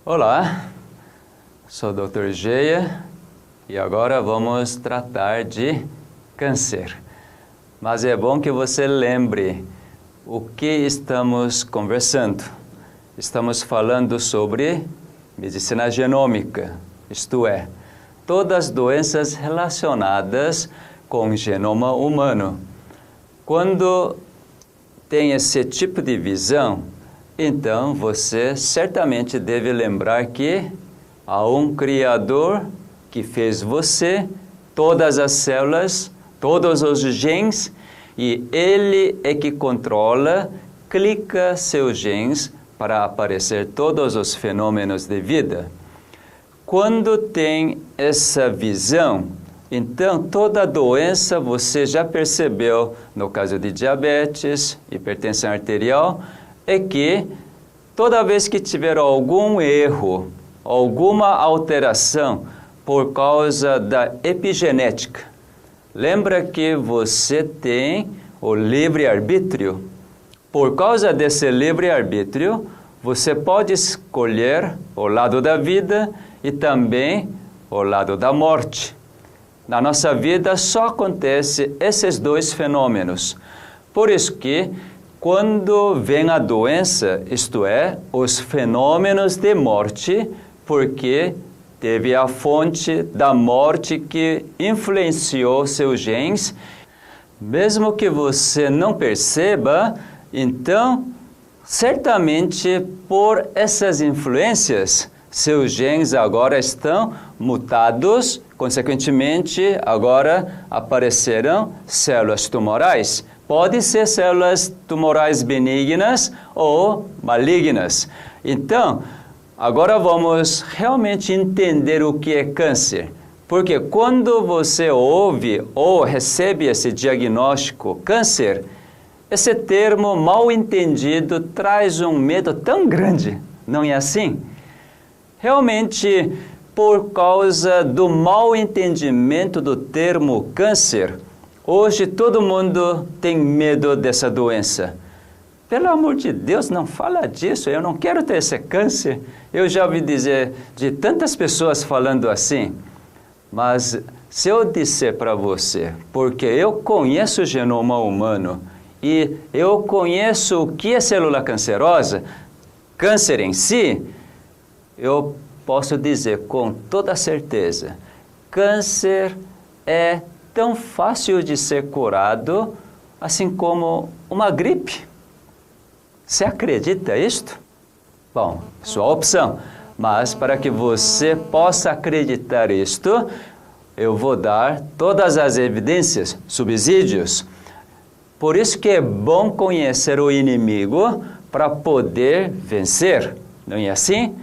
Olá, sou o Dr. Geia e agora vamos tratar de câncer. Mas é bom que você lembre o que estamos conversando. Estamos falando sobre medicina genômica, isto é, todas as doenças relacionadas com o genoma humano. Quando tem esse tipo de visão, então você certamente deve lembrar que há um Criador que fez você, todas as células, todos os genes, e Ele é que controla, clica seus genes para aparecer todos os fenômenos de vida. Quando tem essa visão, então toda doença você já percebeu, no caso de diabetes, hipertensão arterial, é que toda vez que tiver algum erro, alguma alteração por causa da epigenética, lembra que você tem o livre-arbítrio. Por causa desse livre-arbítrio, você pode escolher o lado da vida e também o lado da morte. Na nossa vida só acontece esses dois fenômenos. Por isso que quando vem a doença, isto é, os fenômenos de morte, porque teve a fonte da morte que influenciou seus genes, mesmo que você não perceba, então, certamente por essas influências, seus genes agora estão mutados, consequentemente, agora aparecerão células tumorais. Pode ser células tumorais benignas ou malignas. Então, agora vamos realmente entender o que é câncer. Porque quando você ouve ou recebe esse diagnóstico câncer, esse termo mal entendido traz um medo tão grande, não é assim? Realmente, por causa do mal entendimento do termo câncer, hoje todo mundo tem medo dessa doença. Pelo amor de Deus, não fala disso, eu não quero ter esse câncer. Eu já ouvi dizer de tantas pessoas falando assim. Mas se eu disser para você, porque eu conheço o genoma humano e eu conheço o que é célula cancerosa, câncer em si, eu posso dizer com toda certeza, câncer é tão fácil de ser curado, assim como uma gripe. Você acredita nisto? Bom, sua opção. Mas para que você possa acreditar nisto, eu vou dar todas as evidências, subsídios. Por isso que é bom conhecer o inimigo para poder vencer. Não é assim?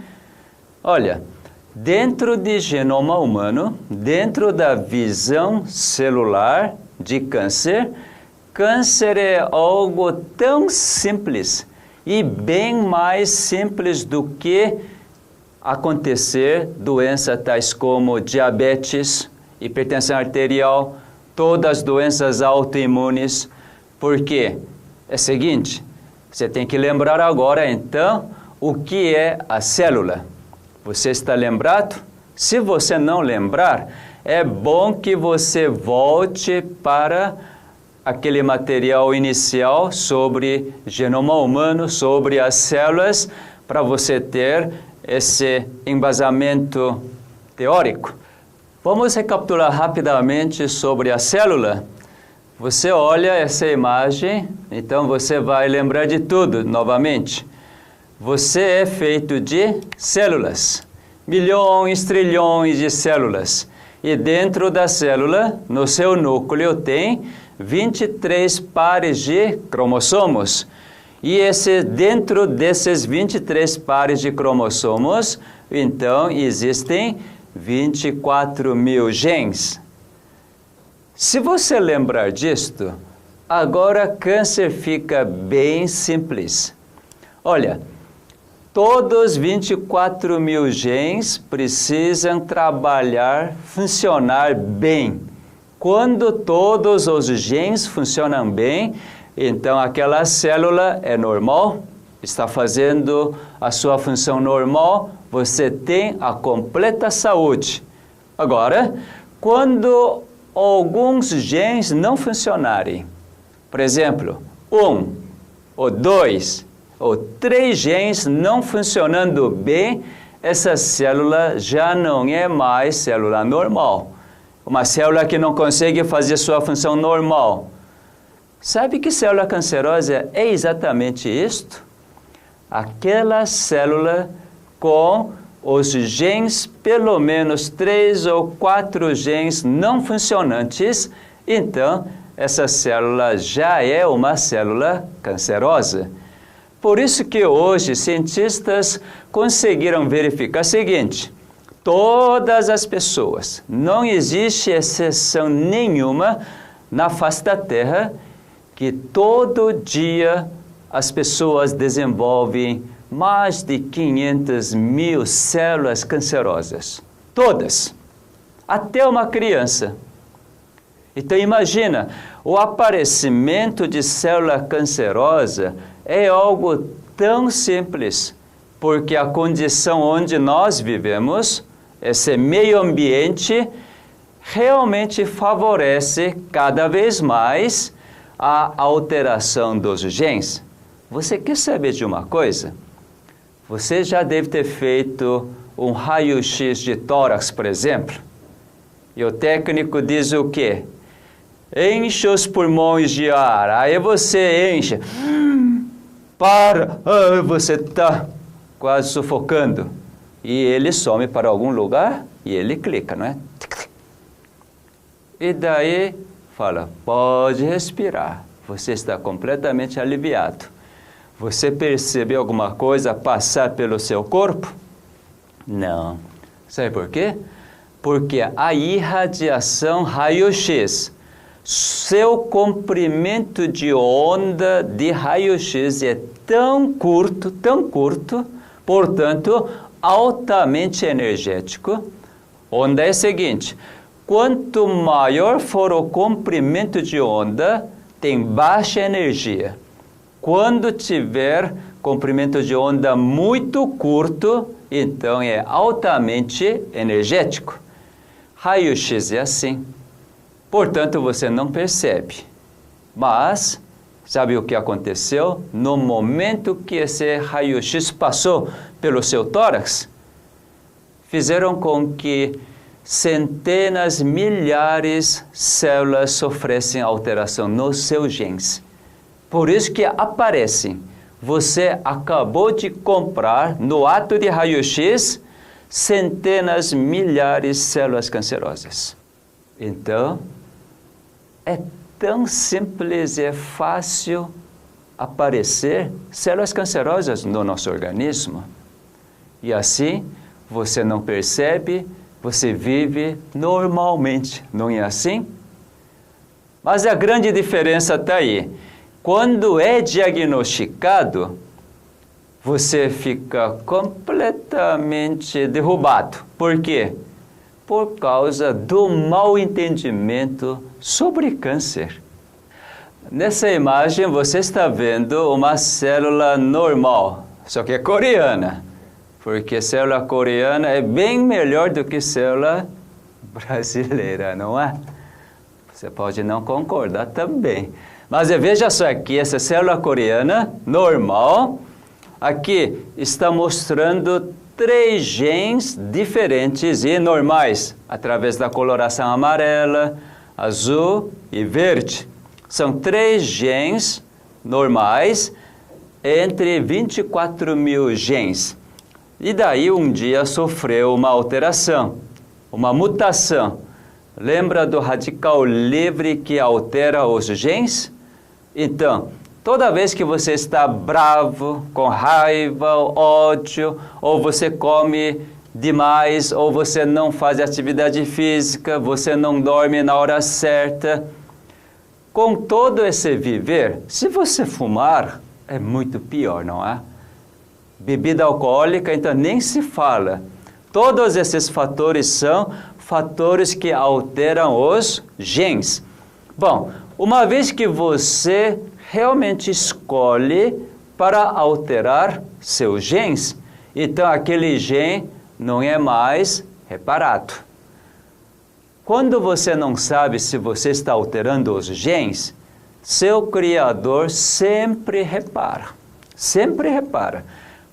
Olha, dentro de genoma humano, dentro da visão celular de câncer, câncer é algo tão simples e bem mais simples do que acontecer doenças tais como diabetes, hipertensão arterial, todas as doenças autoimunes. Por quê? É o seguinte, você tem que lembrar agora então o que é a célula. Você está lembrado? Se você não lembrar, é bom que você volte para aquele material inicial sobre genoma humano, sobre as células, para você ter esse embasamento teórico. Vamos recapitular rapidamente sobre a célula. Você olha essa imagem, então você vai lembrar de tudo novamente. Você é feito de células, milhões, trilhões de células. E dentro da célula, no seu núcleo, tem 23 pares de cromossomos. E dentro desses 23 pares de cromossomos, então, existem 24 mil genes. Se você lembrar disto, agora câncer fica bem simples. Olha, todos 24 mil genes precisam trabalhar, funcionar bem. Quando todos os genes funcionam bem, então aquela célula é normal, está fazendo a sua função normal, você tem a completa saúde. Agora, quando alguns genes não funcionarem, por exemplo, 1 ou 2 ou 3 genes não funcionando bem, essa célula já não é mais célula normal. Uma célula que não consegue fazer sua função normal. Sabe que célula cancerosa é exatamente isto? Aquela célula com os genes, pelo menos 3 ou 4 genes não funcionantes, então essa célula já é uma célula cancerosa. Por isso que hoje cientistas conseguiram verificar o seguinte: todas as pessoas, não existe exceção nenhuma na face da Terra, que todo dia as pessoas desenvolvem mais de 500 mil células cancerosas. Todas. Até uma criança. Então imagina, o aparecimento de célula cancerosa é algo tão simples, porque a condição onde nós vivemos, esse meio ambiente, realmente favorece cada vez mais a alteração dos genes. Você quer saber de uma coisa? Você já deve ter feito um raio-x de tórax, por exemplo, e o técnico diz o quê? Enche os pulmões de ar, aí você enche, você está quase sufocando, e ele some para algum lugar e ele clica, não é? E daí fala, pode respirar, você está completamente aliviado. Você percebeu alguma coisa passar pelo seu corpo? Não. Sabe por quê? Porque a irradiação raio-x, seu comprimento de onda de raio-x é tão curto, portanto, altamente energético. Onda é o seguinte, quanto maior for o comprimento de onda, tem baixa energia. Quando tiver comprimento de onda muito curto, então é altamente energético. Raio-x é assim. Portanto, você não percebe. Mas, sabe o que aconteceu? No momento que esse raio-x passou pelo seu tórax, fizeram com que centenas, milhares de células sofressem alteração nos seus genes. Por isso que aparecem. Você acabou de comprar, no ato de raio-x, centenas, milhares de células cancerosas. Então, é tão simples e fácil aparecer células cancerosas no nosso organismo. E assim, você não percebe, você vive normalmente, não é assim? Mas a grande diferença está aí. Quando é diagnosticado, você fica completamente derrubado. Por quê? Por causa do mau entendimento sobre câncer. Nessa imagem você está vendo uma célula normal, só que é coreana. Porque célula coreana é bem melhor do que célula brasileira, não é? Você pode não concordar também. Mas veja só aqui, essa célula coreana normal, aqui está mostrando 3 genes diferentes e normais, através da coloração amarela, azul e verde. São 3 genes normais entre 24 mil genes. E daí um dia sofreu uma alteração, uma mutação. Lembra do radical livre que altera os genes? Então, toda vez que você está bravo, com raiva, ódio, ou você come demais, ou você não faz atividade física, você não dorme na hora certa, com todo esse viver, se você fumar, é muito pior, não é? Bebida alcoólica, então nem se fala. Todos esses fatores são fatores que alteram os genes. Bom, uma vez que você realmente escolhe para alterar seus genes. Então, aquele gene não é mais reparado. Quando você não sabe se você está alterando os genes, seu Criador sempre repara. Sempre repara.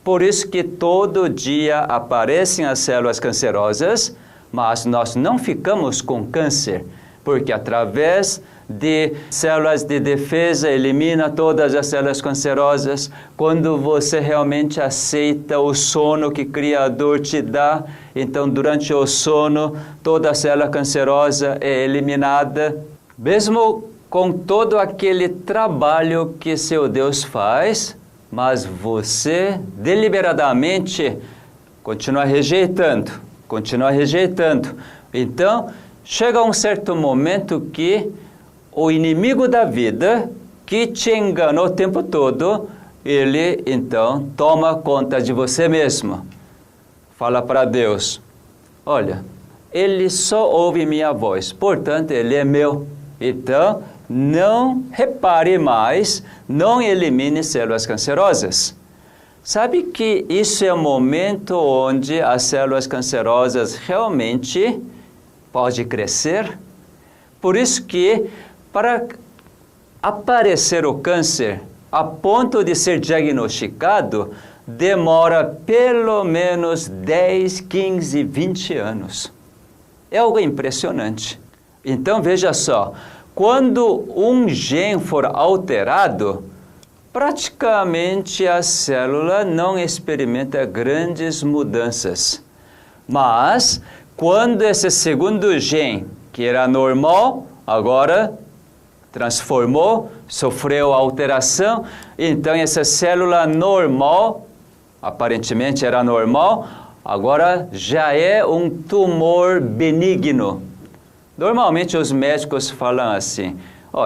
Por isso que todo dia aparecem as células cancerosas, mas nós não ficamos com câncer, porque através de células de defesa elimina todas as células cancerosas. Quando você realmente aceita o sono que o Criador te dá, então durante o sono toda a célula cancerosa é eliminada. Mesmo com todo aquele trabalho que seu Deus faz, mas você deliberadamente continua rejeitando. Então, chega um certo momento que o inimigo da vida, que te enganou o tempo todo, ele então toma conta de você mesmo. Fala para Deus: olha, ele só ouve minha voz, portanto ele é meu. Então, não repare mais, não elimine células cancerosas. Sabe que isso é o momento onde as células cancerosas realmente podem crescer? Por isso que, para aparecer o câncer, a ponto de ser diagnosticado, demora pelo menos 10, 15, 20 anos. É algo impressionante. Então, veja só, quando um gene for alterado, praticamente a célula não experimenta grandes mudanças. Mas, quando esse segundo gene, que era normal, agora transformou, sofreu alteração, então essa célula normal, aparentemente era normal, agora já é um tumor benigno. Normalmente os médicos falam assim: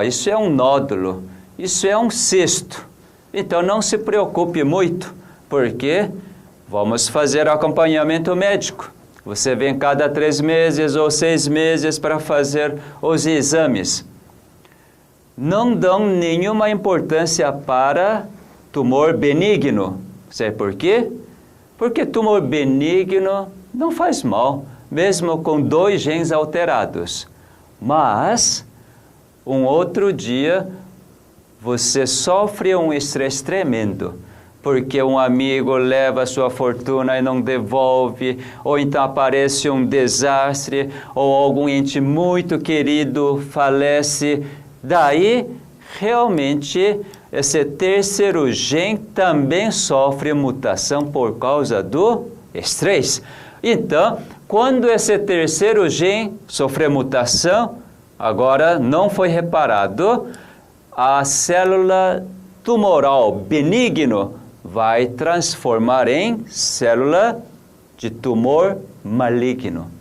isso é um nódulo, isso é um cisto, então não se preocupe muito, porque vamos fazer acompanhamento médico. Você vem cada 3 meses ou 6 meses para fazer os exames. Não dão nenhuma importância para tumor benigno. Sabe por quê? Porque tumor benigno não faz mal, mesmo com 2 genes alterados. Mas, um outro dia, você sofre um estresse tremendo, porque um amigo leva sua fortuna e não devolve, ou então aparece um desastre, ou algum ente muito querido falece. Daí, realmente, esse terceiro gene também sofre mutação por causa do estresse. Então, quando esse terceiro gene sofre mutação, agora não foi reparado, a célula tumoral benigno vai transformar em célula de tumor maligno.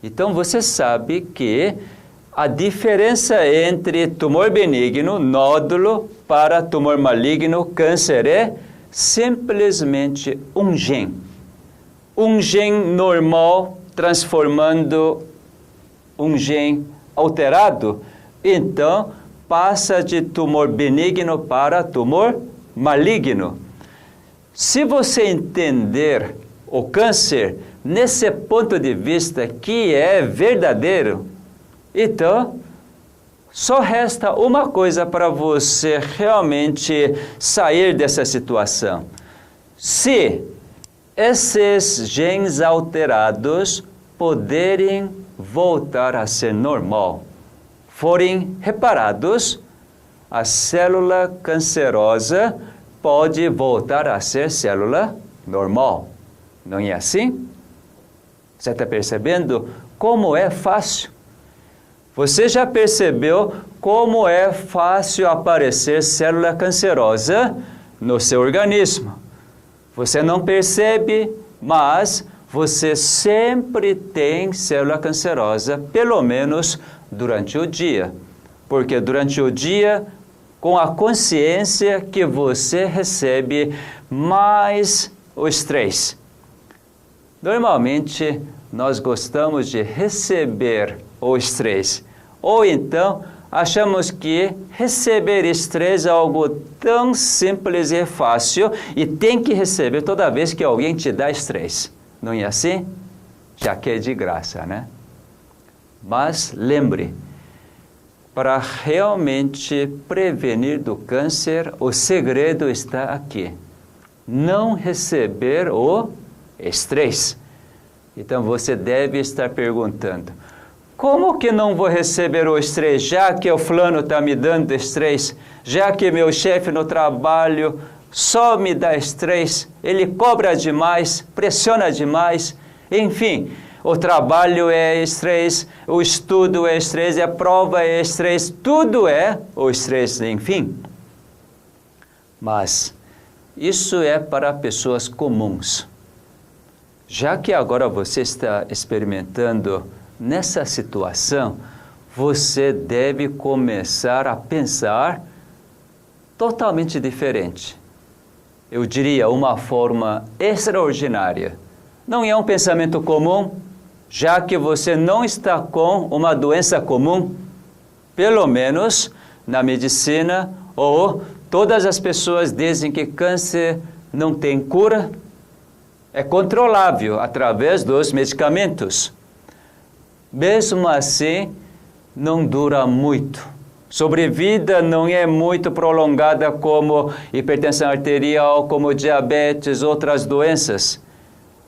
Então, você sabe que a diferença entre tumor benigno, nódulo, para tumor maligno, câncer, é simplesmente um gene. Um gene normal transformando um gene alterado, então passa de tumor benigno para tumor maligno. Se você entender o câncer nesse ponto de vista que é verdadeiro, então só resta uma coisa para você realmente sair dessa situação. Se esses genes alterados poderem voltar a ser normal, forem reparados, a célula cancerosa pode voltar a ser célula normal. Não é assim? Você está percebendo como é fácil? Você já percebeu como é fácil aparecer célula cancerosa no seu organismo? Você não percebe, mas você sempre tem célula cancerosa, pelo menos durante o dia. Porque durante o dia, com a consciência que você recebe mais o estresse. Normalmente, nós gostamos de receber o estresse, ou então achamos que receber estresse é algo tão simples e fácil e tem que receber toda vez que alguém te dá estresse. Não é assim? Já que é de graça, né? Mas lembre, para realmente prevenir do câncer, o segredo está aqui. Não receber o estresse. Então você deve estar perguntando, como que não vou receber o estresse, já que o fulano está me dando estresse, já que meu chefe no trabalho só me dá estresse, ele cobra demais, pressiona demais, enfim, o trabalho é estresse, o estudo é estresse, a prova é estresse, tudo é o estresse, enfim. Mas isso é para pessoas comuns. Já que agora você está experimentando nessa situação, você deve começar a pensar totalmente diferente. Eu diria uma forma extraordinária. Não é um pensamento comum, já que você não está com uma doença comum, pelo menos na medicina, ou todas as pessoas dizem que câncer não tem cura, é controlável através dos medicamentos. Mesmo assim, não dura muito. Sobrevida não é muito prolongada como hipertensão arterial, como diabetes, outras doenças.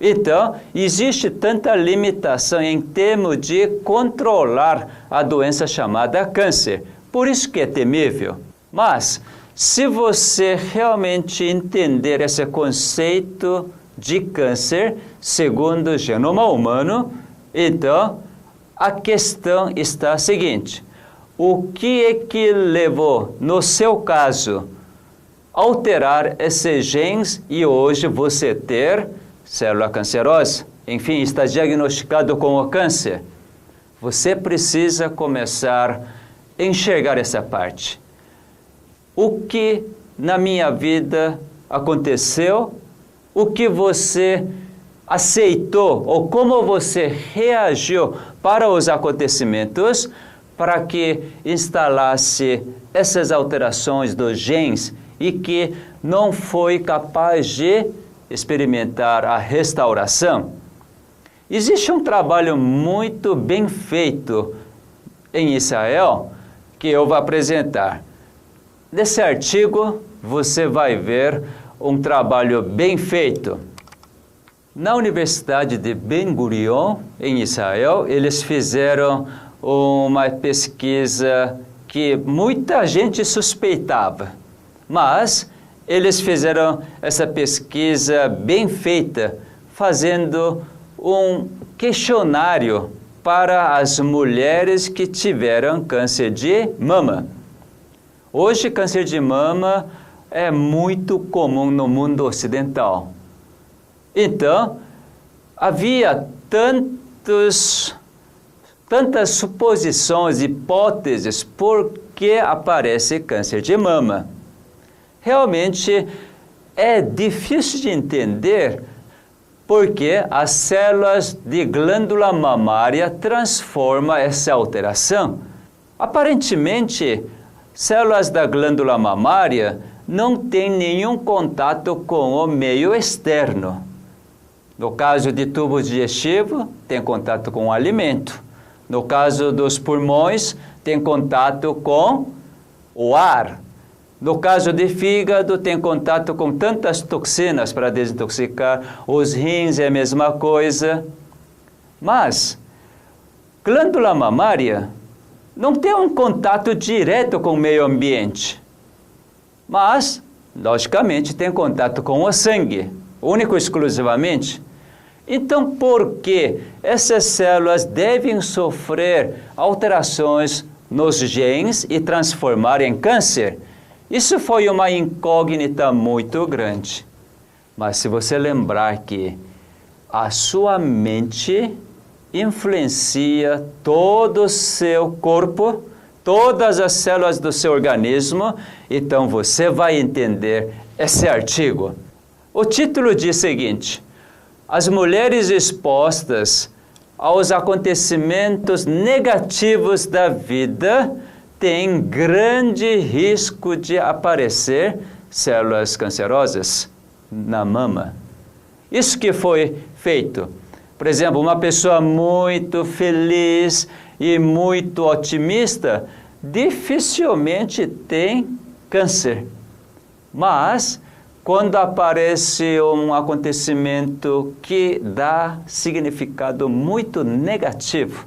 Então, existe tanta limitação em termos de controlar a doença chamada câncer. Por isso que é temível. Mas, se você realmente entender esse conceito de câncer, segundo o genoma humano, então, a questão está a seguinte: o que é que levou, no seu caso, a alterar esses genes e hoje você ter célula cancerosa? Enfim, está diagnosticado com o câncer. Você precisa começar a enxergar essa parte. O que na minha vida aconteceu? O que você aceitou ou como você reagiu para os acontecimentos para que instalasse essas alterações dos genes e que não foi capaz de experimentar a restauração? Existe um trabalho muito bem feito em Israel que eu vou apresentar. Nesse artigo você vai ver um trabalho bem feito. Na Universidade de Ben Gurion, em Israel, eles fizeram uma pesquisa que muita gente suspeitava, mas eles fizeram essa pesquisa bem feita, fazendo um questionário para as mulheres que tiveram câncer de mama. Hoje, câncer de mama é muito comum no mundo ocidental. Então, havia tantas suposições, hipóteses por que aparece câncer de mama. Realmente é difícil de entender porque as células de glândula mamária transformam essa alteração. Aparentemente, células da glândula mamária não têm nenhum contato com o meio externo. No caso de tubo digestivo, tem contato com o alimento. No caso dos pulmões, tem contato com o ar. No caso de fígado, tem contato com tantas toxinas para desintoxicar. Os rins é a mesma coisa. Mas, glândula mamária não tem um contato direto com o meio ambiente. Mas, logicamente, tem contato com o sangue, único e exclusivamente. Então, por que essas células devem sofrer alterações nos genes e transformar em câncer? Isso foi uma incógnita muito grande. Mas se você lembrar que a sua mente influencia todo o seu corpo, todas as células do seu organismo, então você vai entender esse artigo. O título diz o seguinte: as mulheres expostas aos acontecimentos negativos da vida tem grande risco de aparecer células cancerosas na mama. Isso que foi feito. Por exemplo, uma pessoa muito feliz e muito otimista dificilmente tem câncer. Mas, quando aparece um acontecimento que dá significado muito negativo,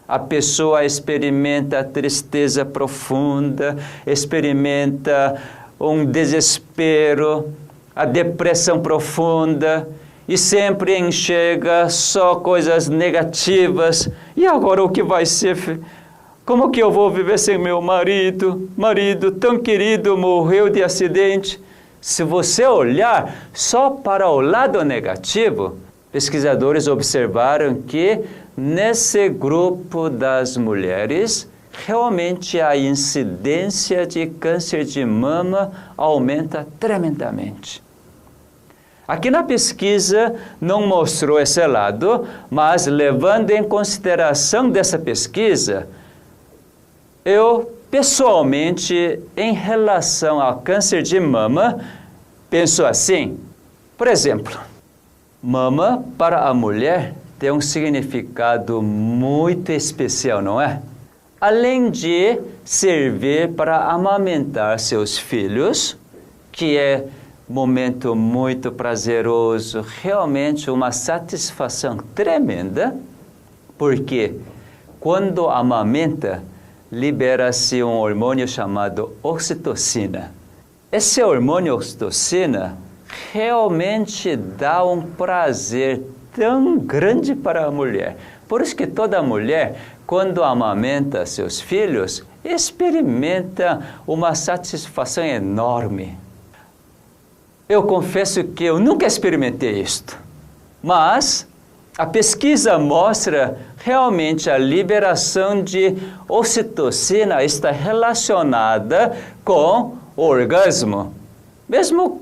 a pessoa experimenta tristeza profunda, experimenta um desespero, a depressão profunda, e sempre enxerga só coisas negativas. E agora o que vai ser? Como que eu vou viver sem meu marido? Marido tão querido morreu de acidente. Se você olhar só para o lado negativo, pesquisadores observaram que nesse grupo das mulheres, realmente a incidência de câncer de mama aumenta tremendamente. Aqui na pesquisa não mostrou esse lado, mas levando em consideração dessa pesquisa, eu pessoalmente, em relação ao câncer de mama, penso assim. Por exemplo, mama para a mulher tem um significado muito especial, não é? Além de servir para amamentar seus filhos, que é momento muito prazeroso, realmente uma satisfação tremenda, porque quando amamenta, libera-se um hormônio chamado ocitocina. Esse hormônio ocitocina realmente dá um prazer tão grande para a mulher. Por isso que toda mulher, quando amamenta seus filhos, experimenta uma satisfação enorme. Eu confesso que eu nunca experimentei isto, mas a pesquisa mostra realmente a liberação de ocitocina está relacionada com o orgasmo.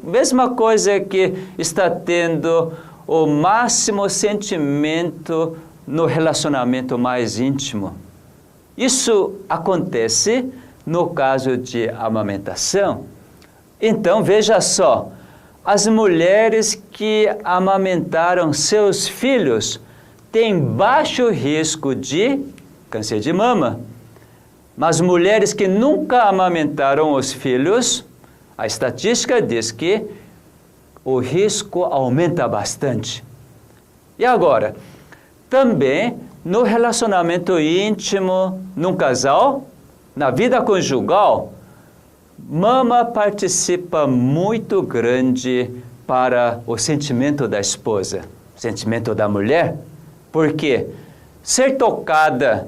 Mesma coisa que está tendo o máximo sentimento no relacionamento mais íntimo. Isso acontece no caso de amamentação. Então, veja só, as mulheres que amamentaram seus filhos têm baixo risco de câncer de mama. Mas mulheres que nunca amamentaram os filhos, a estatística diz que o risco aumenta bastante. E agora, também no relacionamento íntimo, num casal, na vida conjugal, mama participa muito grande para o sentimento da esposa, sentimento da mulher, porque ser tocada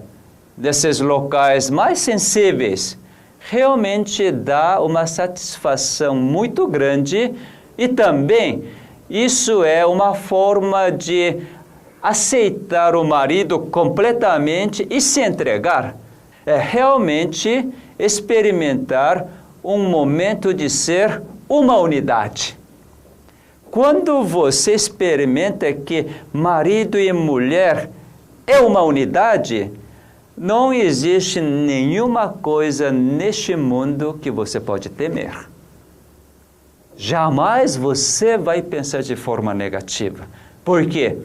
desses locais mais sensíveis realmente dá uma satisfação muito grande e também isso é uma forma de aceitar o marido completamente e se entregar. É realmente experimentar um momento de ser uma unidade. Quando você experimenta que marido e mulher é uma unidade, não existe nenhuma coisa neste mundo que você pode temer. Jamais você vai pensar de forma negativa. Por quê?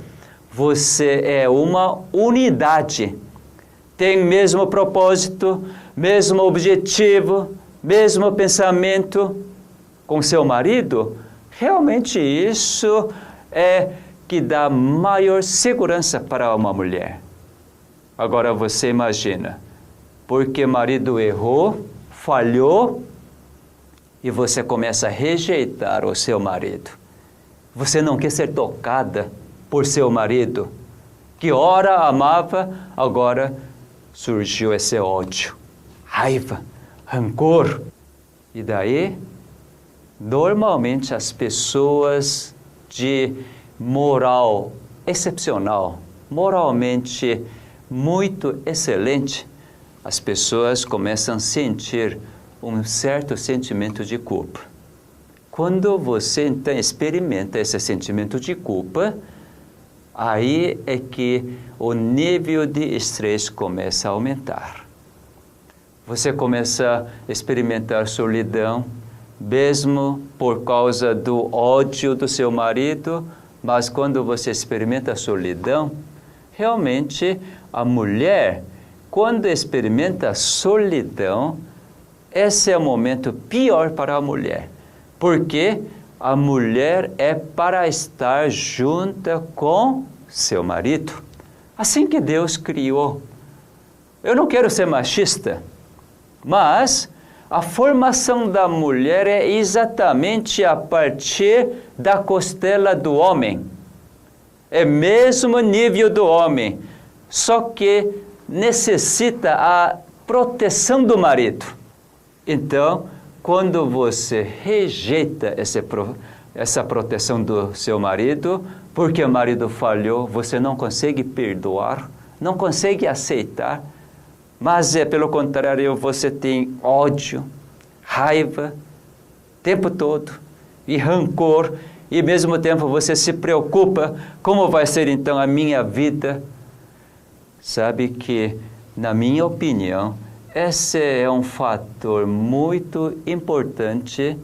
Você é uma unidade. Tem mesmo propósito, mesmo objetivo, mesmo pensamento com seu marido. Realmente isso é que dá maior segurança para uma mulher. Agora você imagina, porque marido errou, falhou, e você começa a rejeitar o seu marido. Você não quer ser tocada por seu marido, que ora amava, agora surgiu esse ódio, raiva, rancor. E daí, normalmente as pessoas de moral excepcional, moralmente muito excelente, as pessoas começam a sentir um certo sentimento de culpa. Quando você então experimenta esse sentimento de culpa, aí é que o nível de estresse começa a aumentar. você começa a experimentar solidão, mesmo por causa do ódio do seu marido, mas quando você experimenta a solidão, realmente a mulher, quando experimenta a solidão, esse é o momento pior para a mulher, porque a mulher é para estar junta com seu marido, assim que Deus criou. Eu não quero ser machista, mas a formação da mulher é exatamente a partir da costela do homem. É mesmo nível do homem, só que necessita a proteção do marido. Então, quando você rejeita essa proteção do seu marido, porque o marido falhou, você não consegue perdoar, não consegue aceitar, mas pelo contrário, você tem ódio, raiva, o tempo todo, e rancor, e ao mesmo tempo você se preocupa, como vai ser então a minha vida? Sabe que, na minha opinião, esse é um fator muito importante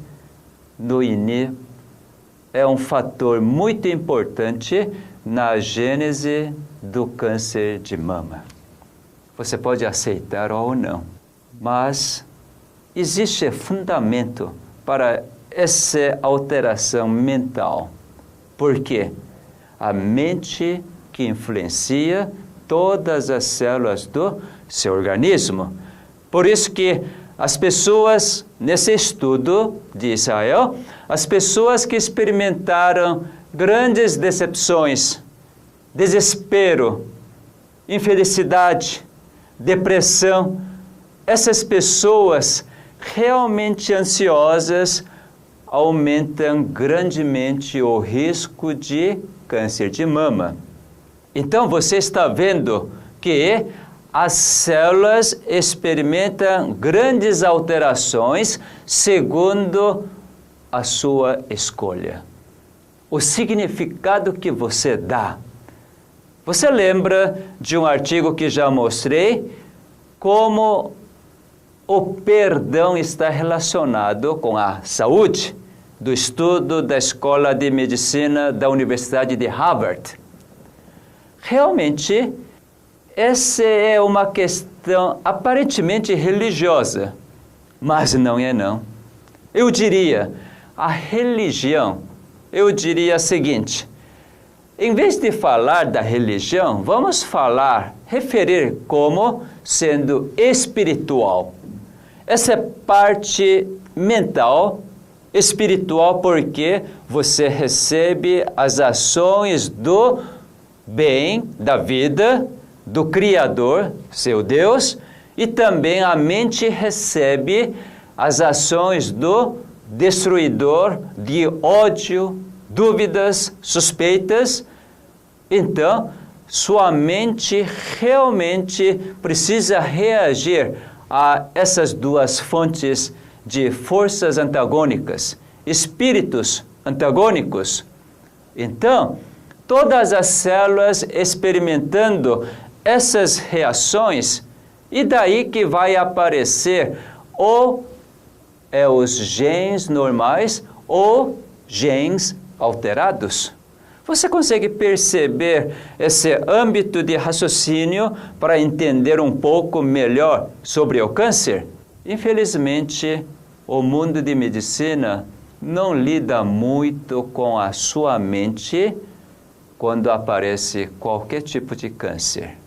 na gênese do câncer de mama. Você pode aceitar ou não, mas existe fundamento para essa alteração mental. Por quê? A mente que influencia todas as células do seu organismo. Por isso que as pessoas, nesse estudo de Israel, as pessoas que experimentaram grandes decepções, desespero, infelicidade, depressão, essas pessoas realmente ansiosas aumentam grandemente o risco de câncer de mama. Então você está vendo que as células experimentam grandes alterações segundo a sua escolha. O significado que você dá. Você lembra de um artigo que já mostrei, como o perdão está relacionado com a saúde, do estudo da Escola de Medicina da Universidade de Harvard. Realmente, essa é uma questão aparentemente religiosa, mas não é não. Eu diria, a religião, eu diria o seguinte, em vez de falar da religião, vamos referir como sendo espiritual. Essa é parte mental, espiritual, porque você recebe as ações do bem, da vida, do Criador, seu Deus, e também a mente recebe as ações do destruidor, de ódio, dúvidas, suspeitas. Então, sua mente realmente precisa reagir a essas duas fontes de forças antagônicas, espíritos antagônicos. Então, todas as células experimentando essas reações, e daí que vai aparecer ou os genes normais ou genes alterados. Você consegue perceber esse âmbito de raciocínio para entender um pouco melhor sobre o câncer? Infelizmente, o mundo de medicina não lida muito com a sua mente quando aparece qualquer tipo de câncer.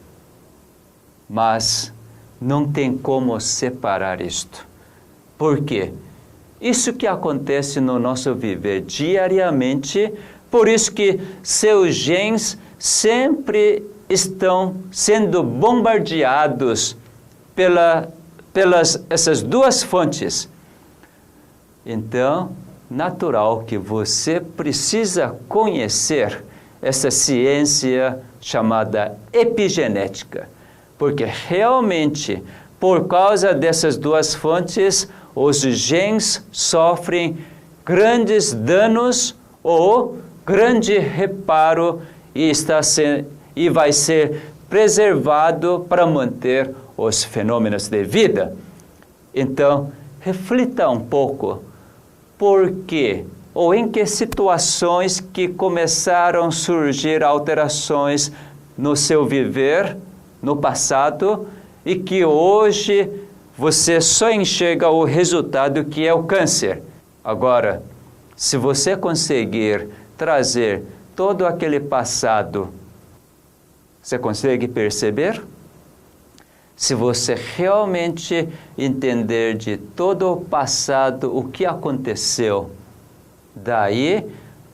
Mas não tem como separar isto. Por quê? Isso que acontece no nosso viver diariamente, por isso que seus genes sempre estão sendo bombardeados pelas essas duas fontes. Então, natural que você precisa conhecer essa ciência chamada epigenética, porque realmente, por causa dessas duas fontes, os genes sofrem grandes danos ou grande reparo e vai ser preservado para manter os fenômenos de vida. Então, reflita um pouco por quê ou em que situações que começaram a surgir alterações no seu viver, no passado, e que hoje você só enxerga o resultado que é o câncer. Agora, se você conseguir trazer todo aquele passado, você consegue perceber? Se você realmente entender de todo o passado o que aconteceu, daí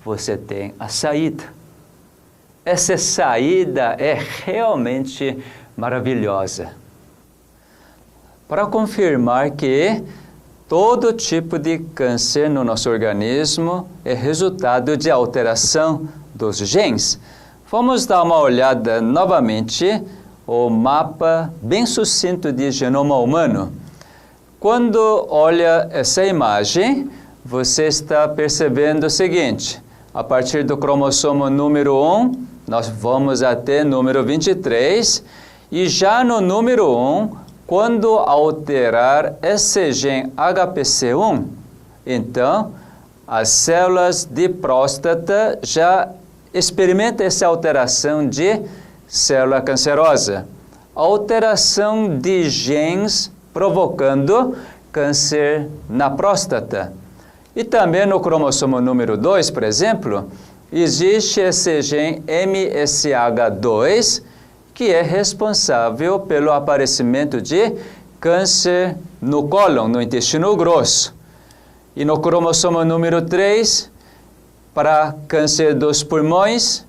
você tem a saída. Essa saída é realmente maravilhosa. Para confirmar que todo tipo de câncer no nosso organismo é resultado de alteração dos genes, vamos dar uma olhada novamente o mapa bem sucinto de genoma humano. Quando olha essa imagem, você está percebendo o seguinte: a partir do cromossomo número 1, nós vamos até número 23, e já no número 1, quando alterar esse gene HPC1, então as células de próstata já experimentam essa alteração de célula cancerosa. Alteração de genes provocando câncer na próstata. E também no cromossomo número 2, por exemplo, existe esse gene MSH2, que é responsável pelo aparecimento de câncer no cólon, no intestino grosso. E no cromossomo número 3, para câncer dos pulmões,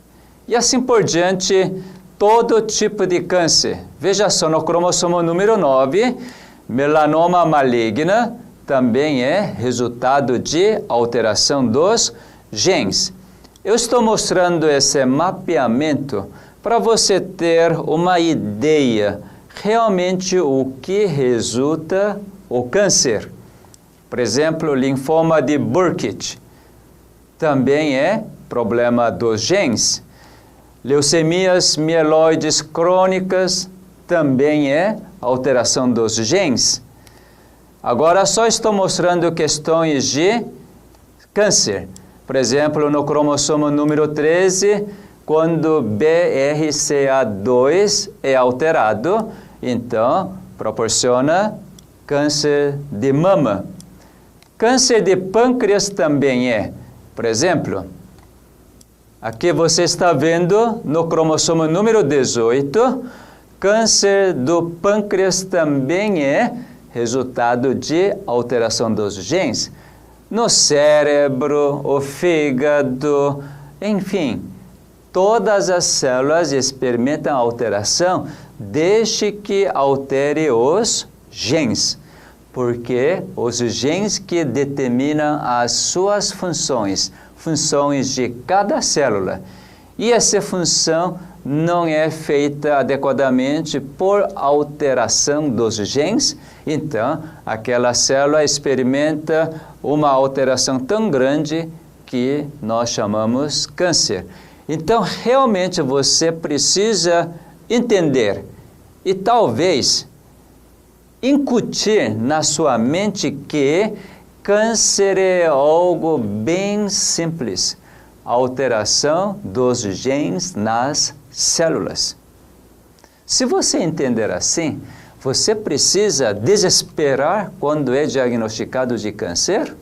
e assim por diante, todo tipo de câncer. Veja só, no cromossomo número 9, melanoma maligna também é resultado de alteração dos genes. Eu estou mostrando esse mapeamento para você ter uma ideia realmente o que resulta o câncer. Por exemplo, linfoma de Burkitt também é problema dos genes. Leucemias mieloides crônicas também é alteração dos genes. Agora só estou mostrando questões de câncer. Por exemplo, no cromossomo número 13, quando BRCA2 é alterado, então proporciona câncer de mama. Câncer de pâncreas também é. Por exemplo, aqui você está vendo no cromossomo número 18, câncer do pâncreas também é resultado de alteração dos genes. No cérebro, o fígado, enfim, todas as células experimentam alteração desde que altere os genes, porque os genes que determinam as suas funções de cada célula. E essa função não é feita adequadamente por alteração dos genes, então aquela célula experimenta uma alteração tão grande que nós chamamos câncer. Então, realmente você precisa entender e talvez incutir na sua mente que câncer é algo bem simples. Alteração dos genes nas células. Se você entender assim, você precisa desesperar quando é diagnosticado de câncer?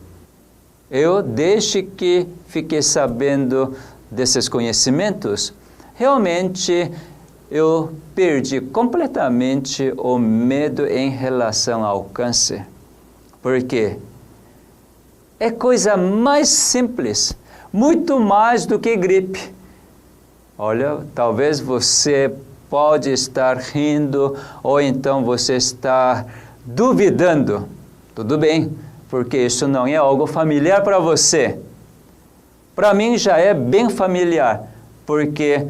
Eu, desde que fiquei sabendo desses conhecimentos, realmente eu perdi completamente o medo em relação ao câncer. Por quê? É coisa mais simples, muito mais do que gripe. Olha, talvez você pode estar rindo ou então você está duvidando. Tudo bem, porque isso não é algo familiar para você. Para mim já é bem familiar, porque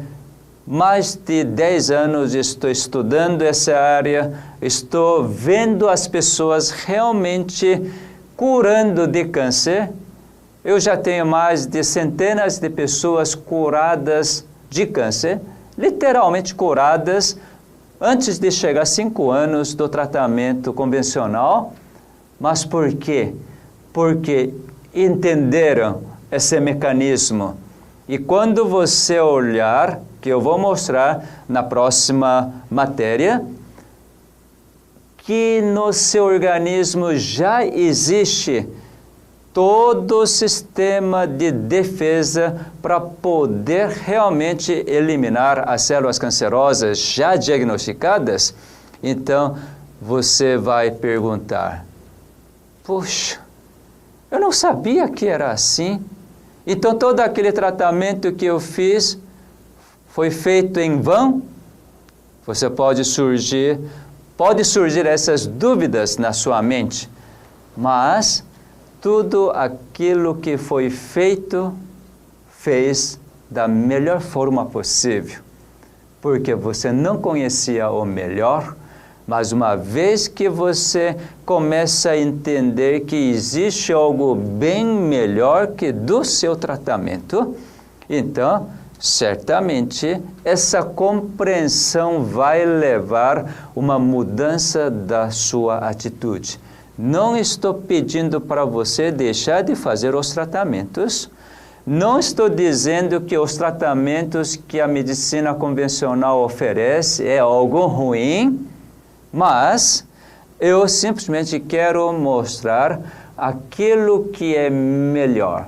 mais de 10 anos estou estudando essa área, estou vendo as pessoas realmente curando de câncer. Eu já tenho mais de centenas de pessoas curadas de câncer, literalmente curadas, antes de chegar a 5 anos do tratamento convencional, Mas por quê? Porque entenderam esse mecanismo. E quando você olhar, que eu vou mostrar na próxima matéria, que no seu organismo já existe todo o sistema de defesa para poder realmente eliminar as células cancerosas já diagnosticadas, então você vai perguntar: puxa, eu não sabia que era assim. Então todo aquele tratamento que eu fiz foi feito em vão? Pode surgir essas dúvidas na sua mente, mas tudo aquilo que foi feito, fez da melhor forma possível, porque você não conhecia o melhor, mas uma vez que você começa a entender que existe algo bem melhor que do seu tratamento, então, certamente, essa compreensão vai levar uma mudança da sua atitude. Não estou pedindo para você deixar de fazer os tratamentos. Não estou dizendo que os tratamentos que a medicina convencional oferece é algo ruim, mas eu simplesmente quero mostrar aquilo que é melhor,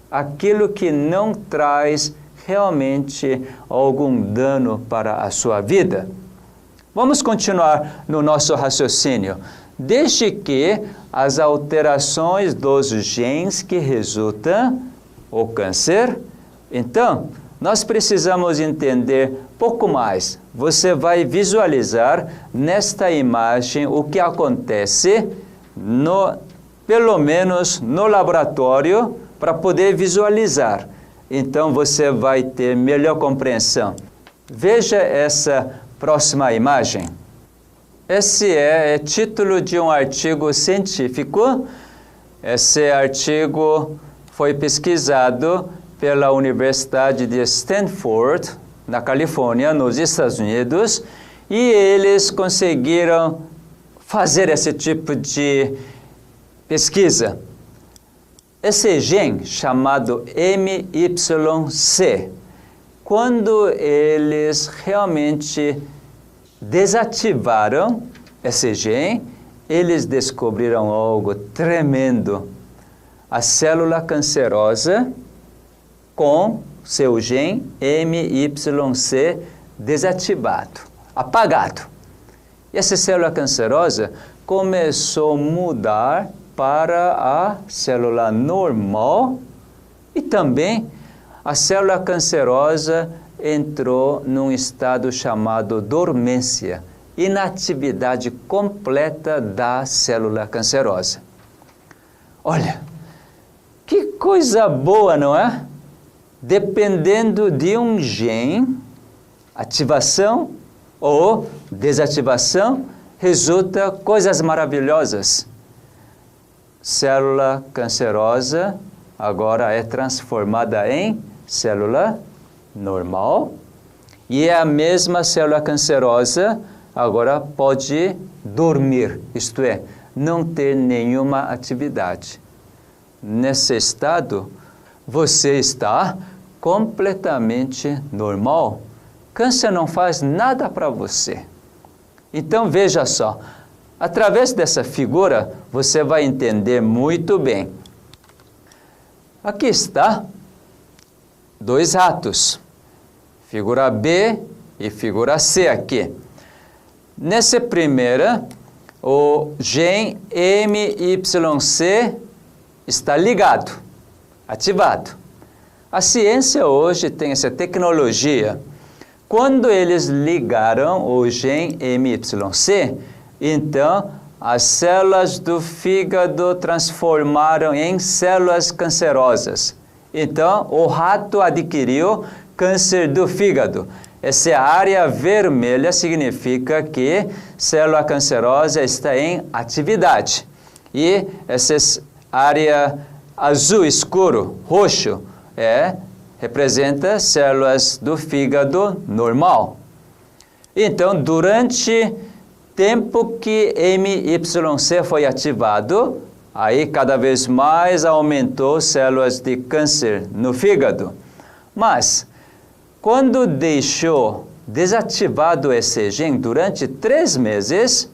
aquilo que não traz realmente algum dano para a sua vida. Vamos continuar no nosso raciocínio. Desde que as alterações dos genes que resultam o câncer, então nós precisamos entender pouco mais. Você vai visualizar nesta imagem o que acontece, pelo menos no laboratório, para poder visualizar. Então você vai ter melhor compreensão. Veja essa próxima imagem. Esse é título de um artigo científico. Esse artigo foi pesquisado pela Universidade de Stanford, na Califórnia, nos Estados Unidos, e eles conseguiram fazer esse tipo de pesquisa. Esse gene chamado MYC, quando eles realmente desativaram esse gene, eles descobriram algo tremendo. A célula cancerosa com seu gene MYC desativado, apagado. E essa célula cancerosa começou a mudar para a célula normal e também a célula cancerosa entrou num estado chamado dormência, inatividade completa da célula cancerosa. Olha, que coisa boa, não é? Dependendo de um gene, ativação ou desativação, resulta coisas maravilhosas. Célula cancerosa agora é transformada em célula normal, e a mesma célula cancerosa agora pode dormir, isto é, não ter nenhuma atividade. Nesse estado, você está completamente normal. Câncer não faz nada para você. Então veja só, através dessa figura você vai entender muito bem. Aqui está dois ratos, figura B e figura C aqui. Nessa primeira, o gene MYC está ligado, ativado. A ciência hoje tem essa tecnologia. Quando eles ligaram o gene MYC, então as células do fígado transformaram em células cancerosas. Então, o rato adquiriu câncer do fígado. Essa área vermelha significa que célula cancerosa está em atividade. E essa área azul escuro, roxo, representa células do fígado normal. Então, durante tempo que MYC foi ativado, aí cada vez mais aumentou células de câncer no fígado. Mas, quando deixou desativado esse gene durante 3 meses,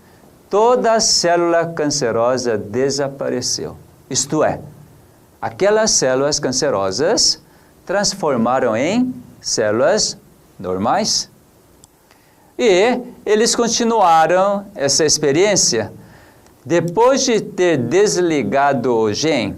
toda a célula cancerosa desapareceu. Isto é, aquelas células cancerosas transformaram em células normais. E eles continuaram essa experiência. Depois de ter desligado o gene,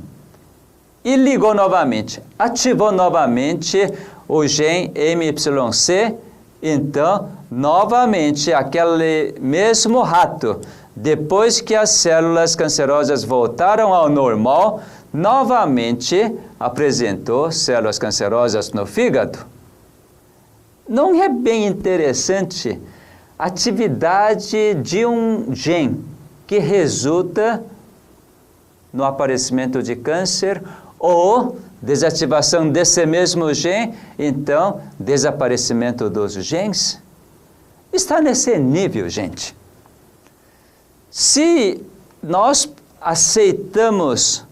e ligou novamente, ativou novamente o gene MYC, então, novamente, aquele mesmo rato, depois que as células cancerosas voltaram ao normal, novamente apresentou células cancerosas no fígado. Não é bem interessante a atividade de um gene que resulta no aparecimento de câncer ou desativação desse mesmo gene, então desaparecimento dos genes? Está nesse nível, gente. Se nós aceitamos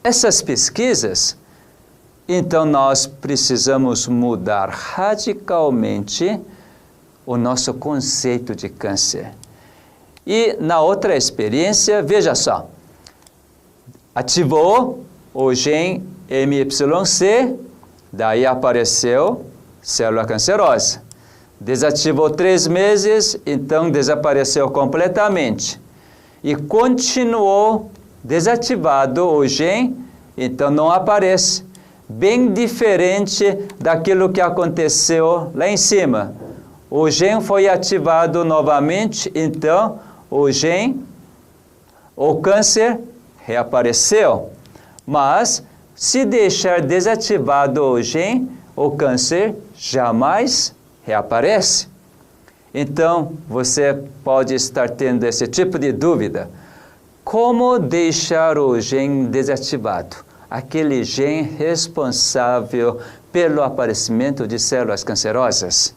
essas pesquisas, então nós precisamos mudar radicalmente o nosso conceito de câncer. E na outra experiência, veja só, ativou o gene MYC, daí apareceu célula cancerosa. Desativou 3 meses, então desapareceu completamente. E continuou desativado o gene, então não aparece. Bem diferente daquilo que aconteceu lá em cima. O gene foi ativado novamente, então o câncer reapareceu. Mas, se deixar desativado o gene, o câncer jamais reaparece. Então, você pode estar tendo esse tipo de dúvida. Como deixar o gene desativado? Aquele gene responsável pelo aparecimento de células cancerosas.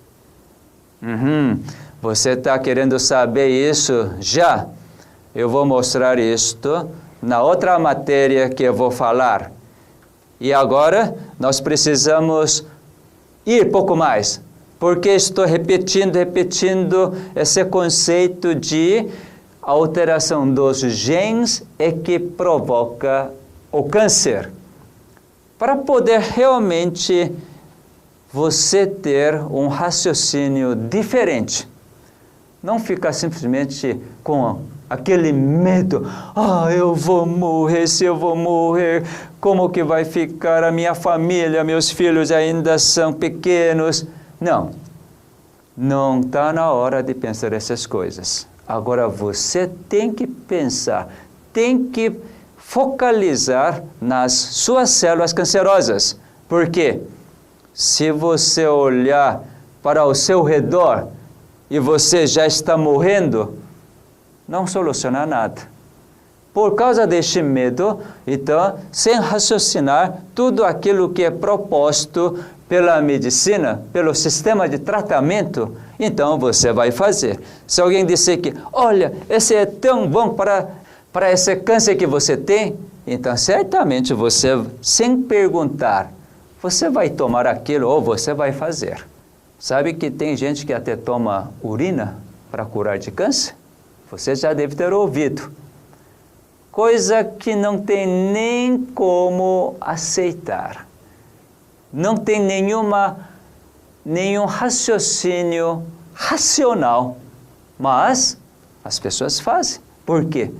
Você está querendo saber isso já? Eu vou mostrar isto na outra matéria que eu vou falar. E agora, nós precisamos ir pouco mais, porque estou repetindo esse conceito de alteração dos genes é que provoca o câncer. Para poder realmente você ter um raciocínio diferente, não ficar simplesmente com aquele medo, eu vou morrer, se eu vou morrer, como que vai ficar a minha família, meus filhos ainda são pequenos. Não está na hora de pensar essas coisas. Agora você tem que pensar, tem que focalizar nas suas células cancerosas. Por quê? Se você olhar para o seu redor e você já está morrendo, não soluciona nada. Por causa deste medo, então, sem raciocinar tudo aquilo que é proposto pela medicina, pelo sistema de tratamento, então você vai fazer. Se alguém disser que, olha, esse é tão bom para esse câncer que você tem, então certamente você, sem perguntar, você vai tomar aquilo ou você vai fazer. Sabe que tem gente que até toma urina para curar de câncer? Você já deve ter ouvido. Coisa que não tem nem como aceitar. Não tem nenhum raciocínio racional. Mas as pessoas fazem. Por quê?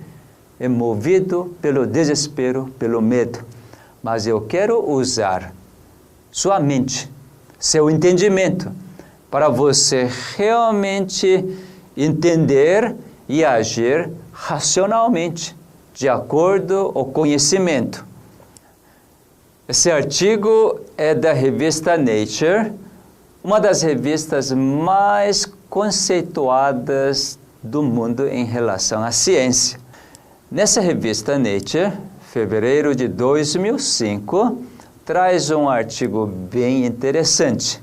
É movido pelo desespero, pelo medo. Mas eu quero usar sua mente, seu entendimento, para você realmente entender e agir racionalmente, de acordo com o conhecimento. Esse artigo é da revista Nature, uma das revistas mais conceituadas do mundo em relação à ciência. Nessa revista Nature, fevereiro de 2005, traz um artigo bem interessante.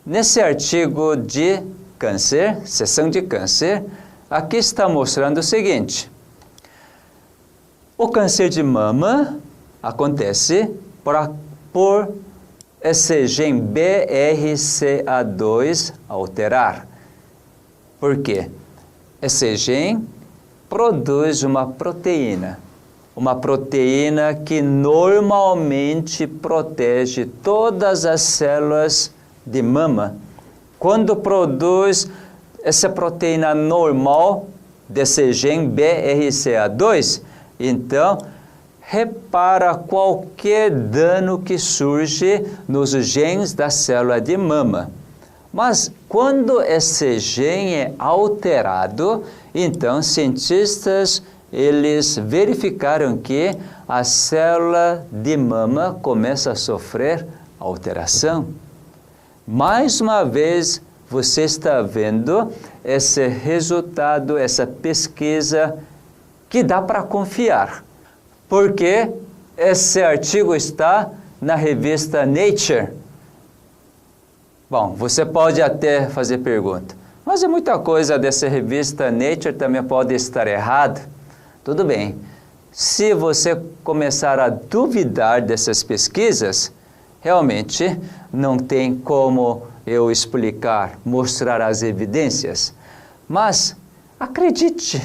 Nesse artigo de câncer, seção de câncer, aqui está mostrando o seguinte. O câncer de mama acontece por esse gene BRCA2 alterar. Por quê? Esse gene produz uma proteína que normalmente protege todas as células de mama. Quando produz essa proteína normal desse gene BRCA2, então repara qualquer dano que surge nos genes da célula de mama. Mas quando esse gene é alterado, então cientistas eles verificaram que a célula de mama começa a sofrer alteração. Mais uma vez, você está vendo esse resultado, essa pesquisa que dá para confiar. Porque esse artigo está na revista Nature. Bom, você pode até fazer pergunta, mas muita coisa dessa revista Nature também pode estar errada. Tudo bem. Se você começar a duvidar dessas pesquisas, realmente não tem como eu explicar, mostrar as evidências. Mas acredite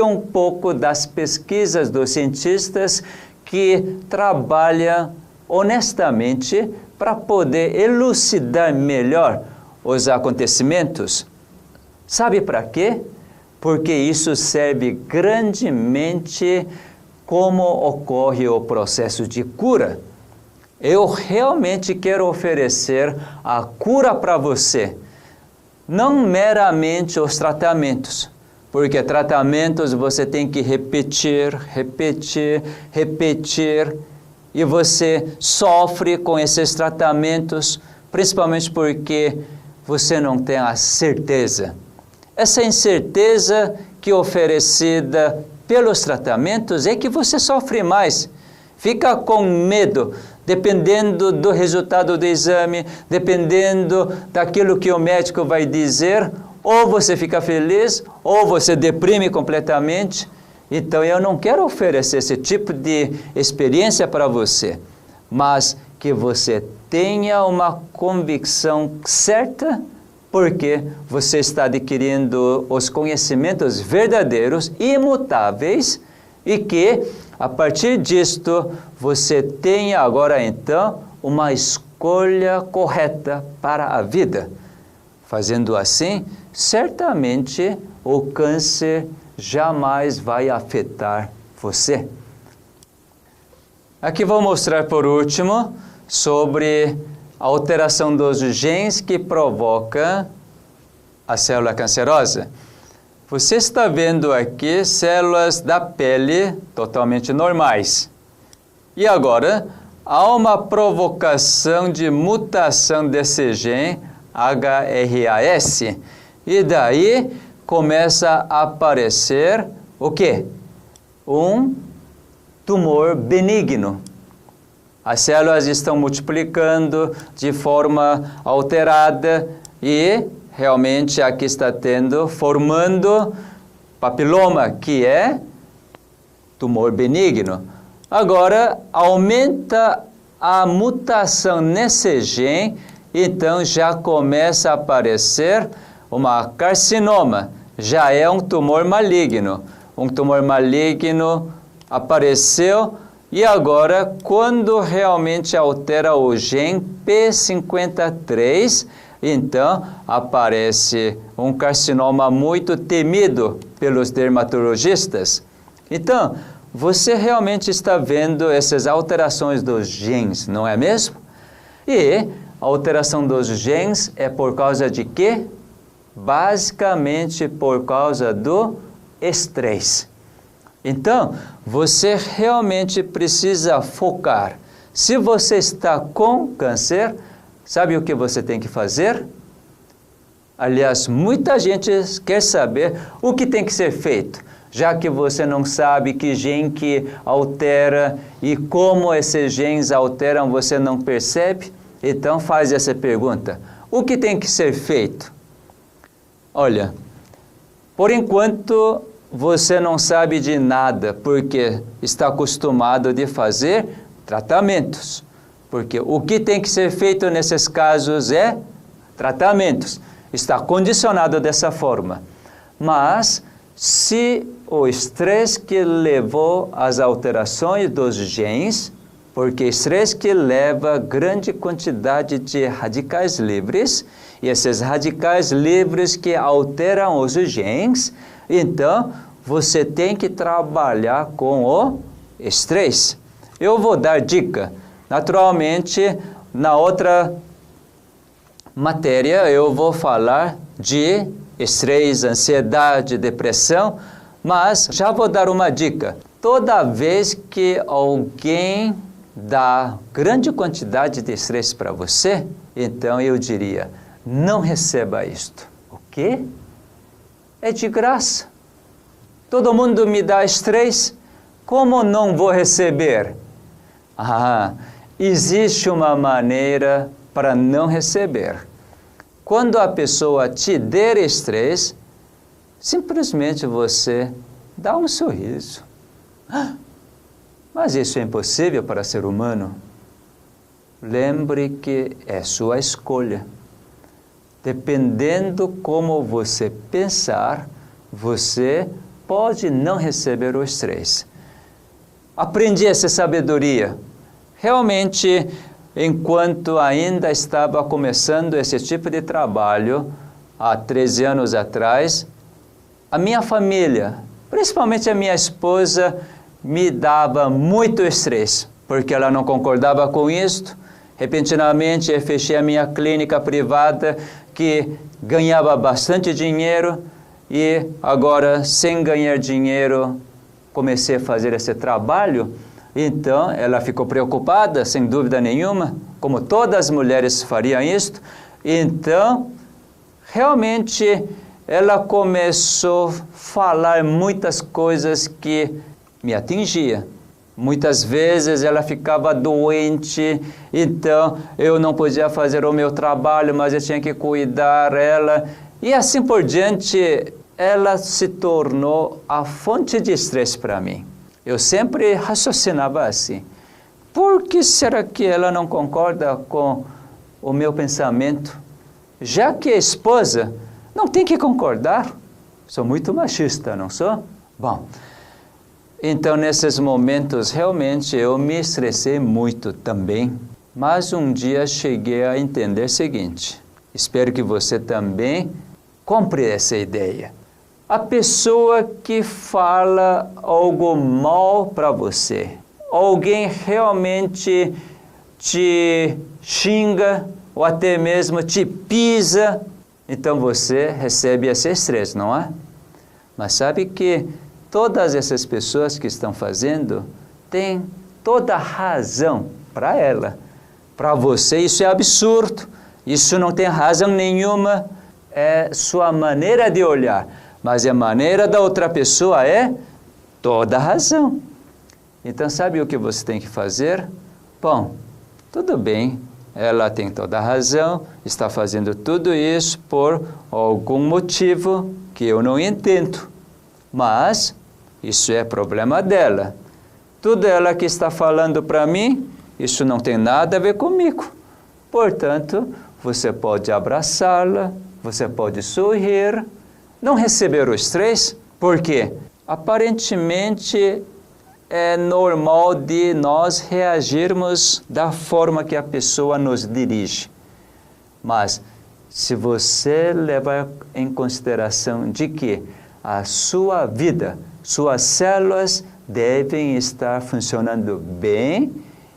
um pouco das pesquisas dos cientistas que trabalham honestamente para poder elucidar melhor os acontecimentos. Sabe para quê? Porque isso serve grandemente como ocorre o processo de cura. Eu realmente quero oferecer a cura para você, não meramente os tratamentos, porque tratamentos você tem que repetir, e você sofre com esses tratamentos, principalmente porque você não tem a certeza. Essa incerteza que é oferecida pelos tratamentos é que você sofre mais. Fica com medo, dependendo do resultado do exame, dependendo daquilo que o médico vai dizer, ou você fica feliz, ou você deprime completamente. Então eu não quero oferecer esse tipo de experiência para você, mas que você tenha uma convicção certa, porque você está adquirindo os conhecimentos verdadeiros, imutáveis, e que, a partir disto, você tenha agora, então, uma escolha correta para a vida. Fazendo assim, certamente o câncer jamais vai afetar você. Aqui vou mostrar por último sobre a alteração dos genes que provoca a célula cancerosa. Você está vendo aqui células da pele totalmente normais. E agora, há uma provocação de mutação desse gene HRAS. E daí começa a aparecer o quê? Um tumor benigno. As células estão multiplicando de forma alterada e realmente aqui está formando papiloma, que é tumor benigno. Agora, aumenta a mutação nesse gene, então já começa a aparecer uma carcinoma, já é um tumor maligno. Um tumor maligno apareceu. E agora, quando realmente altera o gene P53, então aparece um carcinoma muito temido pelos dermatologistas. Então, você realmente está vendo essas alterações dos genes, não é mesmo? E a alteração dos genes é por causa de quê? Basicamente por causa do estresse. Então, você realmente precisa focar. Se você está com câncer, sabe o que você tem que fazer? Aliás, muita gente quer saber o que tem que ser feito. Já que você não sabe que gene que altera e como esses genes alteram, você não percebe? Então, faz essa pergunta. O que tem que ser feito? Olha, Por enquanto, você não sabe de nada, porque está acostumado de fazer tratamentos. Porque o que tem que ser feito nesses casos é tratamentos. Está condicionado dessa forma. Mas, se o estresse que levou às alterações dos genes, porque estresse que leva grande quantidade de radicais livres, e esses radicais livres que alteram os genes, então você tem que trabalhar com o estresse. Eu vou dar dica. Naturalmente, na outra matéria eu vou falar de estresse, ansiedade, depressão, mas já vou dar uma dica. Toda vez que alguém dá grande quantidade de estresse para você, então eu diria, não receba isto. O quê? É de graça. Todo mundo me dá estresse, como não vou receber? Existe uma maneira para não receber. Quando a pessoa te der estresse, simplesmente você dá um sorriso. Mas isso é impossível para ser humano. Lembre que é sua escolha. Dependendo como você pensar, você pode não receber o estresse. Aprendi essa sabedoria. Realmente, enquanto ainda estava começando esse tipo de trabalho, há 13 anos atrás, a minha família, principalmente a minha esposa, me dava muito estresse, porque ela não concordava com isto. Repentinamente, eu fechei a minha clínica privada, que ganhava bastante dinheiro, e agora, sem ganhar dinheiro, comecei a fazer esse trabalho. Então, ela ficou preocupada, sem dúvida nenhuma, como todas as mulheres fariam isto. Então, realmente, ela começou a falar muitas coisas que me atingiam. Muitas vezes ela ficava doente, então eu não podia fazer o meu trabalho, mas eu tinha que cuidar dela. E assim por diante, ela se tornou a fonte de estresse para mim. Eu sempre raciocinava assim. Por que será que ela não concorda com o meu pensamento? Já que a esposa não tem que concordar. Sou muito machista, não sou? Bom, então nesses momentos realmente eu me estressei muito também. Mas um dia cheguei a entender o seguinte. Espero que você também compre essa ideia. A pessoa que fala algo mal para você, alguém realmente te xinga ou até mesmo te pisa, então você recebe esse estresse, não é? Mas sabe que todas essas pessoas que estão fazendo têm toda a razão para ela. Para você isso é absurdo, isso não tem razão nenhuma, é sua maneira de olhar. Mas a maneira da outra pessoa é toda a razão. Então, sabe o que você tem que fazer? Bom, tudo bem, ela tem toda a razão, está fazendo tudo isso por algum motivo que eu não entendo. Mas isso é problema dela. Tudo ela que está falando para mim, isso não tem nada a ver comigo. Portanto, você pode abraçá-la, você pode sorrir, não receber o estresse, porque aparentemente é normal de nós reagirmos da forma que a pessoa nos dirige. Mas se você levar em consideração de que a sua vida, suas células devem estar funcionando bem,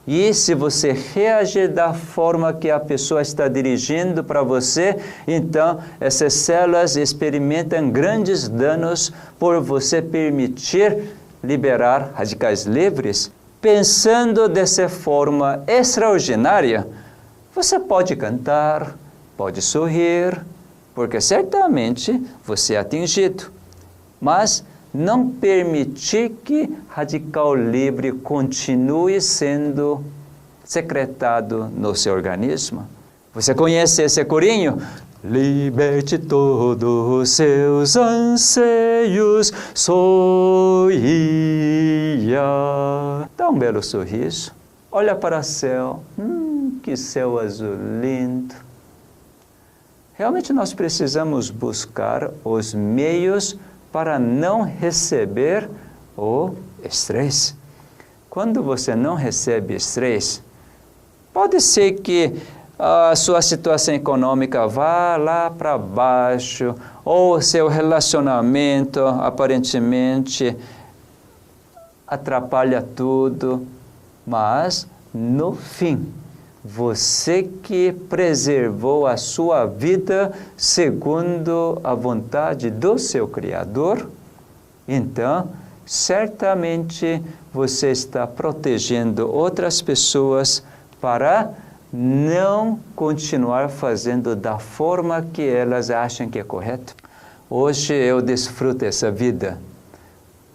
e se você reagir da forma que a pessoa está dirigindo para você, então essas células experimentam grandes danos por você permitir liberar radicais livres. Pensando dessa forma extraordinária, você pode cantar, pode sorrir, porque certamente você é atingido. Mas não permitir que radical livre continue sendo secretado no seu organismo. Você conhece esse corinho? liberte todos os seus anseios, sorria. Dá um belo sorriso, olha para o céu, que céu azul lindo. Realmente nós precisamos buscar os meios para não receber o estresse. Quando você não recebe estresse, pode ser que a sua situação econômica vá lá para baixo, ou seu relacionamento aparentemente atrapalha tudo, mas no fim, você que preservou a sua vida segundo a vontade do seu Criador, então, certamente você está protegendo outras pessoas para não continuar fazendo da forma que elas acham que é correto. Hoje eu desfruto essa vida.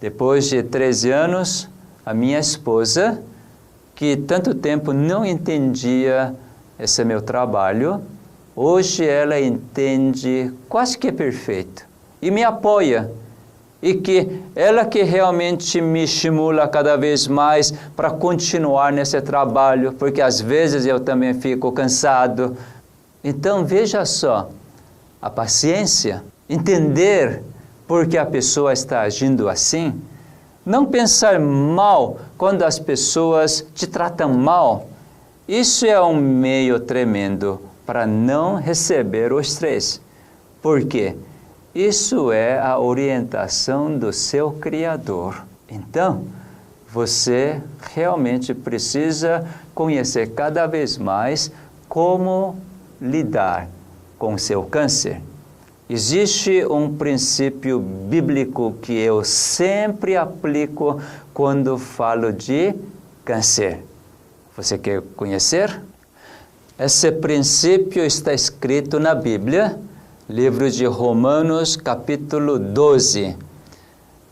Depois de 13 anos, a minha esposa, que tanto tempo não entendia esse meu trabalho, hoje ela entende quase que perfeito e me apoia. E que ela que realmente me estimula cada vez mais para continuar nesse trabalho, porque às vezes eu também fico cansado. Então veja só, a paciência, entender por que a pessoa está agindo assim, não pensar mal quando as pessoas te tratam mal, isso é um meio tremendo para não receber o estresse. Por quê? Isso é a orientação do seu Criador. Então, você realmente precisa conhecer cada vez mais como lidar com o seu câncer. Existe um princípio bíblico que eu sempre aplico quando falo de câncer. Você quer conhecer? Esse princípio está escrito na Bíblia, livro de Romanos, capítulo 12.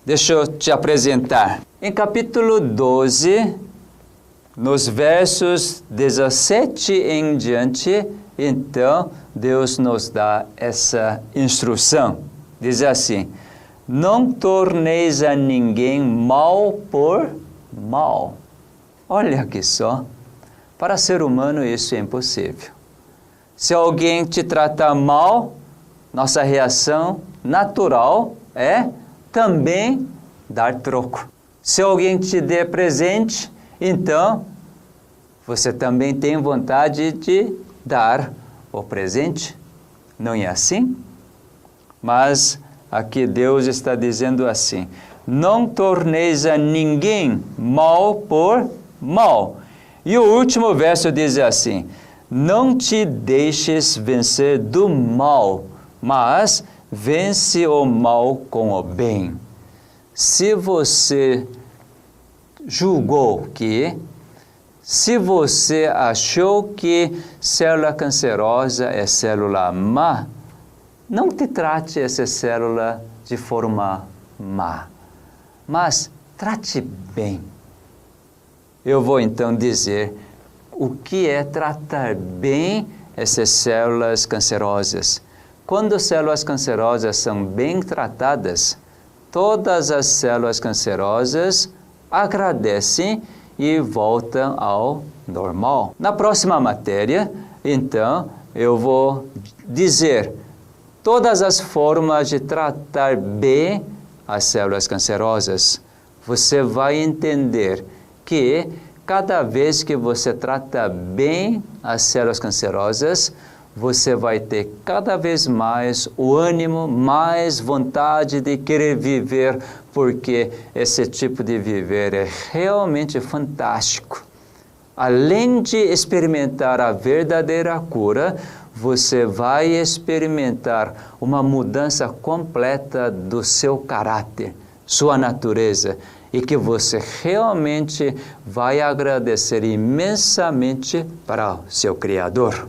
Deixa eu te apresentar. Em capítulo 12, nos versos 17 em diante, então, Deus nos dá essa instrução. Diz assim: não torneis a ninguém mal por mal. Olha aqui só, para ser humano isso é impossível. Se alguém te tratar mal, nossa reação natural é também dar troco. Se alguém te der presente, então você também tem vontade de dar o presente. Não é assim? Mas aqui Deus está dizendo assim: não torneis a ninguém mal por mal. E o último verso diz assim: não te deixes vencer do mal, mas vence o mal com o bem. Se você julgou que, se você achou que célula cancerosa é célula má, não te trate essa célula de forma má, mas trate bem. Eu vou então dizer o que é tratar bem essas células cancerosas. Quando células cancerosas são bem tratadas, todas as células cancerosas agradecem e voltam ao normal. Na próxima matéria, então, eu vou dizer todas as formas de tratar bem as células cancerosas. Você vai entender que cada vez que você trata bem as células cancerosas, você vai ter cada vez mais o ânimo, mais vontade de querer viver, porque esse tipo de viver é realmente fantástico. Além de experimentar a verdadeira cura, você vai experimentar uma mudança completa do seu caráter, sua natureza, e que você realmente vai agradecer imensamente para o seu Criador.